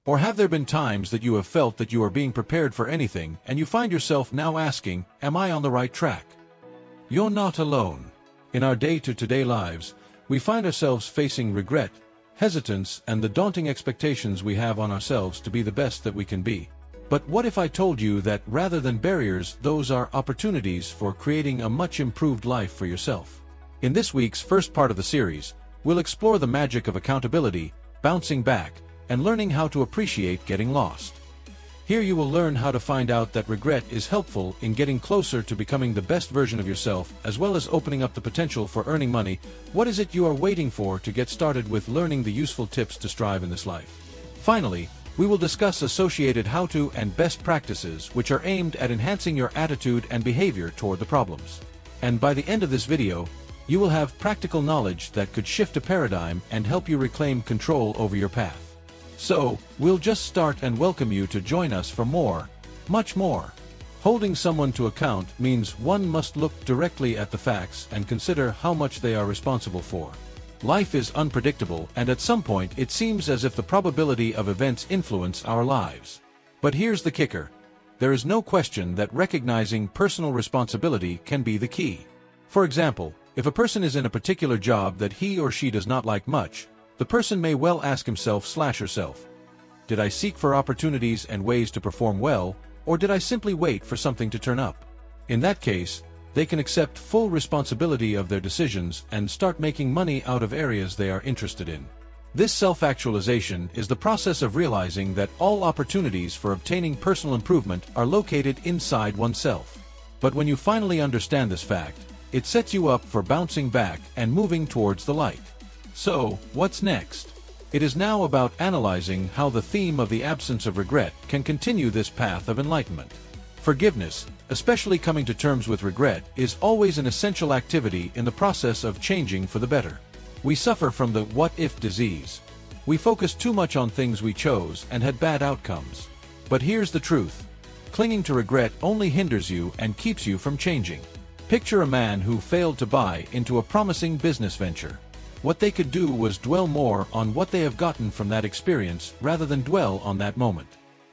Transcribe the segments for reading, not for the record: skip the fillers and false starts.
Or have there been times that you have felt that you are being prepared for anything and you find yourself now asking, am I on the right track? You're not alone. In our day-to-day lives, we find ourselves facing regret, hesitance, and the daunting expectations we have on ourselves to be the best that we can be. But what if I told you that rather than barriers, those are opportunities for creating a much improved life for yourself? In this week's first part of the series, we'll explore the magic of accountability, bouncing back, and learning how to appreciate getting lost. Here you will learn how to find out that regret is helpful in getting closer to becoming the best version of yourself, as well as opening up the potential for earning money. What is it you are waiting for to get started with learning the useful tips to strive in this life? Finally, we will discuss associated how-to and best practices which are aimed at enhancing your attitude and behavior toward the problems. And by the end of this video, you will have practical knowledge that could shift a paradigm and help you reclaim control over your path. So, we'll just start and welcome you to join us for more, much more. Holding someone to account means one must look directly at the facts and consider how much they are responsible for. Life is unpredictable, and at some point it seems as if the probability of events influence our lives. But here's the kicker. There is no question that recognizing personal responsibility can be the key. For example, if a person is in a particular job that he or she does not like much, the person may well ask himself/herself, did I seek for opportunities and ways to perform well, or did I simply wait for something to turn up? In that case, they can accept full responsibility of their decisions and start making money out of areas they are interested in. This self-actualization is the process of realizing that all opportunities for obtaining personal improvement are located inside oneself. But when you finally understand this fact, it sets you up for bouncing back and moving towards the light. So, what's next? It is now about analyzing how the theme of the absence of regret can continue this path of enlightenment. Forgiveness, especially coming to terms with regret, is always an essential activity in the process of changing for the better. We suffer from the what-if disease. We focus too much on things we chose and had bad outcomes. But here's the truth. Clinging to regret only hinders you and keeps you from changing. Picture a man who failed to buy into a promising business venture. What they could do was dwell more on what they have gotten from that experience rather than dwell on that moment.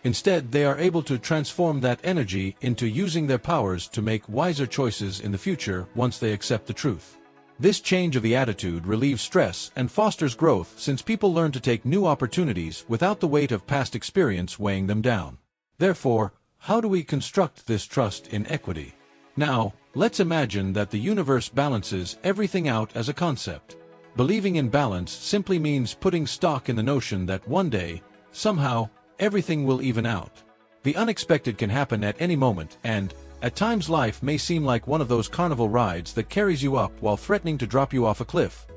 Instead, they are able to transform that energy into using their powers to make wiser choices in the future once they accept the truth. This change of the attitude relieves stress and fosters growth, since people learn to take new opportunities without the weight of past experience weighing them down. Therefore, how do we construct this trust in equity? Now, let's imagine that the universe balances everything out as a concept. Believing in balance simply means putting stock in the notion that one day, somehow, everything will even out. The unexpected can happen at any moment, and, at times, life may seem like one of those carnival rides that carries you up while threatening to drop you off a cliff.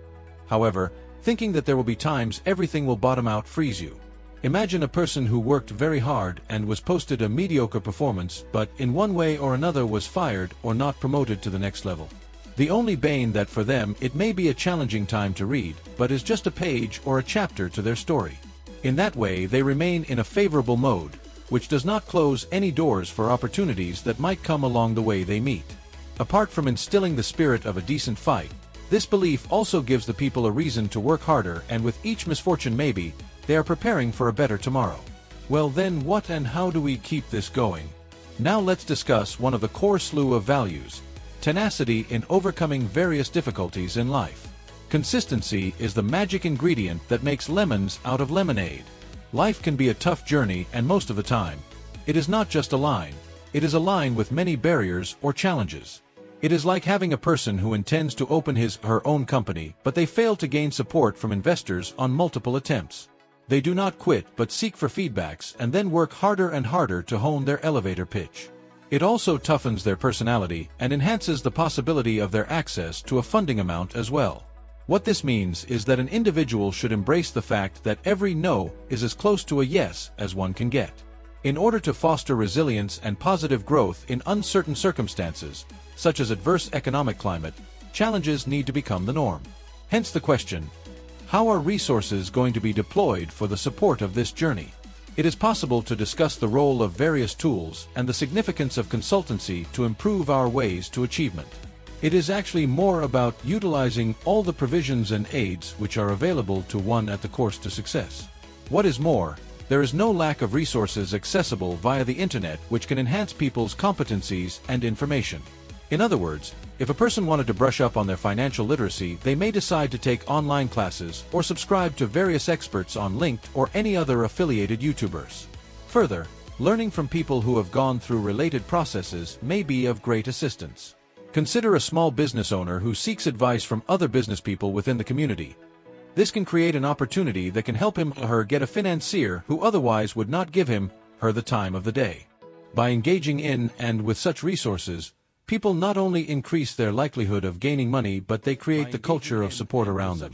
However, thinking that there will be times everything will bottom out frees you. Imagine a person who worked very hard and was posted a mediocre performance, but in one way or another was fired or not promoted to the next level. The only bane that for them it may be a challenging time to read, but is just a page or a chapter to their story. In that way they remain in a favorable mode, which does not close any doors for opportunities that might come along the way they meet. Apart from instilling the spirit of a decent fight, this belief also gives the people a reason to work harder, and with each misfortune maybe, they are preparing for a better tomorrow. Well then, what and how do we keep this going? Now let's discuss one of the core slew of values: tenacity in overcoming various difficulties in life. Consistency is the magic ingredient that makes lemons out of lemonade. Life can be a tough journey, and most of the time, it is not just a line. It is a line with many barriers or challenges. It is like having a person who intends to open his/her own company, but they fail to gain support from investors on multiple attempts. They do not quit but seek for feedbacks and then work harder and harder to hone their elevator pitch. It also toughens their personality and enhances the possibility of their access to a funding amount as well. What this means is that an individual should embrace the fact that every no is as close to a yes as one can get. In order to foster resilience and positive growth in uncertain circumstances, such as adverse economic climate, challenges need to become the norm. Hence the question, how are resources going to be deployed for the support of this journey? It is possible to discuss the role of various tools and the significance of consultancy to improve our ways to achievement. It is actually more about utilizing all the provisions and aids which are available to one at the course to success. What is more, There is no lack of resources accessible via the internet which can enhance people's competencies and information. In other words, if a person wanted to brush up on their financial literacy, they may decide to take online classes or subscribe to various experts on LinkedIn or any other affiliated YouTubers. Further, learning from people who have gone through related processes may be of great assistance. Consider a small business owner who seeks advice from other business people within the community. This can create an opportunity that can help him or her get a financier who otherwise would not give him or her the time of the day. By engaging in and with such resources, people not only increase their likelihood of gaining money, but they create the culture of support around them.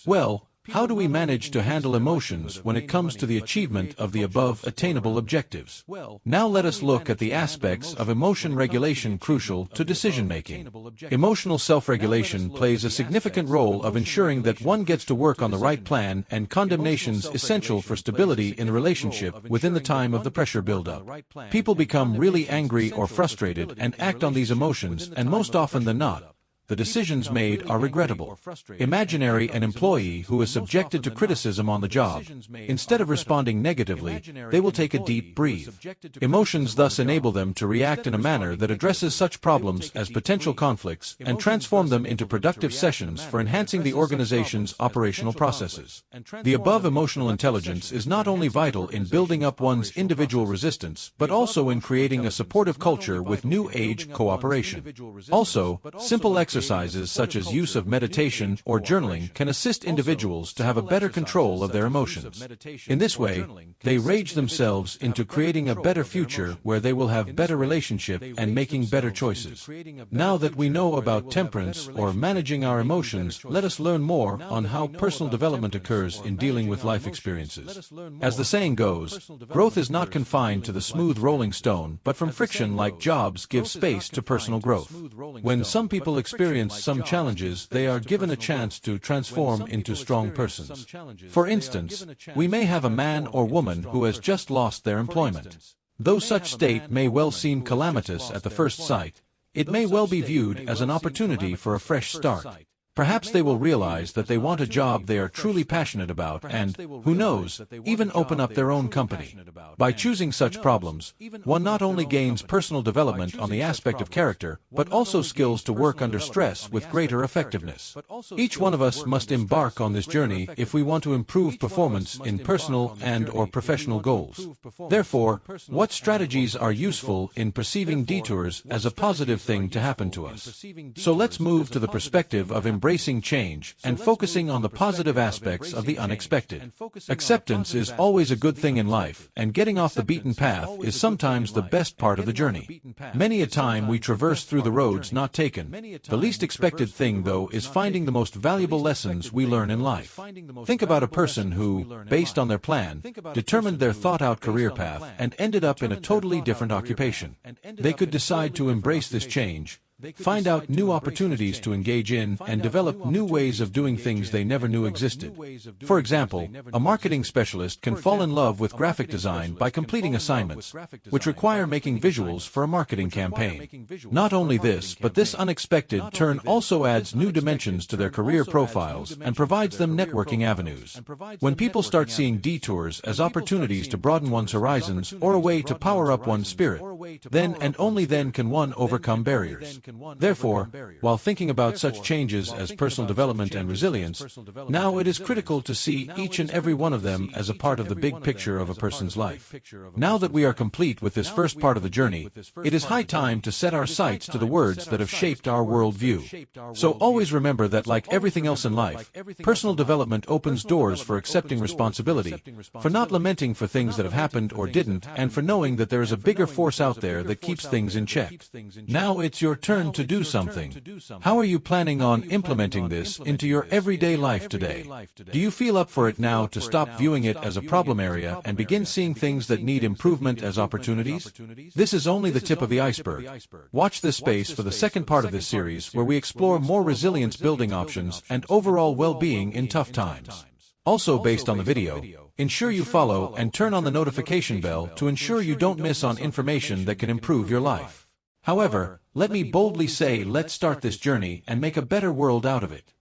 Well, how do we manage to handle emotions when it comes to the achievement of the above attainable objectives? Now let us look at the aspects of emotion regulation crucial to decision-making. Emotional self-regulation plays a significant role of ensuring that one gets to work on the right plan, and condemnations essential for stability in a relationship within the time of the pressure buildup. People become really angry or frustrated and act on these emotions, and most often than not, the decisions made are regrettable. Imaginary an employee who is subjected to criticism on the job. Instead of responding negatively, they will take a deep breath. Emotions thus enable them to react in a manner that addresses such problems as potential conflicts and transform them into productive sessions for enhancing the organization's operational processes. The above emotional intelligence is not only vital in building up one's individual resistance, but also in creating a supportive culture with new age cooperation. Also, simple exercises such as use of meditation or journaling can assist individuals to have a better control of their emotions. In this way, they rage themselves into creating a better future where they will have better relationship and making better choices. Now that we know about temperance or managing our emotions, let us learn more on how personal development occurs in dealing with life experiences. As the saying goes, growth is not confined to the smooth rolling stone, but from friction like jobs give space to personal growth. When some people experience some challenges, they are given a chance to transform into strong persons. For instance, we may have a man or woman who has just lost their employment. Though such state may well seem calamitous at the first sight, it may well be viewed as an opportunity for a fresh start. Perhaps they will realize that they want a job they are truly passionate about and, who knows, even open up their own company. By choosing such problems, one not only gains personal development on the aspect of character, but also skills to work under stress with greater effectiveness. Each one of us must embark on this journey if we want to improve performance in personal and/or professional goals. Therefore, what strategies are useful in perceiving detours as a positive thing to happen to us? So let's move to the perspective of embracing change and focusing on the positive aspects of the unexpected. Acceptance is always a good thing in life, and getting off the beaten path is sometimes the best part of the journey. Many a time we traverse through the roads not taken. The least expected thing, though, is finding the most valuable lessons we learn in life. Think about a person who, based on their plan, determined their thought-out career path and ended up in a totally different occupation. They could decide to embrace this change, find out new opportunities to engage in, and develop new ways of doing things they never knew existed. For example, a marketing specialist can fall in love with graphic design by completing assignments, which require making visuals for a marketing campaign. Not only this, but this unexpected turn also adds new dimensions to their career profiles and provides them networking avenues. When people start seeing detours as opportunities to broaden one's horizons or a way to power up one's spirit, then and only then can one overcome barriers. Therefore, while thinking about such changes as personal development and resilience, now it is critical to see each and every one of them as a part of the big picture of a person's life. Now that we are complete with this first part of the journey, it is high time to set our sights to the words that have shaped our worldview. So always remember that, like everything else in life, personal development opens doors for accepting responsibility, for not lamenting for things that have happened or didn't, and for knowing that there is a bigger force out there that keeps things in check. Now it's your turn to do something. How are you planning on implementing this into your everyday life today? Do you feel up for it now to stop viewing it as a problem area and begin seeing things that need improvement as opportunities? This is only the tip of the iceberg. Watch this space for the second part of this series, where we explore more resilience building options and overall well-being in tough times. Also based on the video, ensure you follow and turn on the notification bell to ensure you don't miss on information that can improve your life. However, let me boldly say, let's start this journey and make a better world out of it.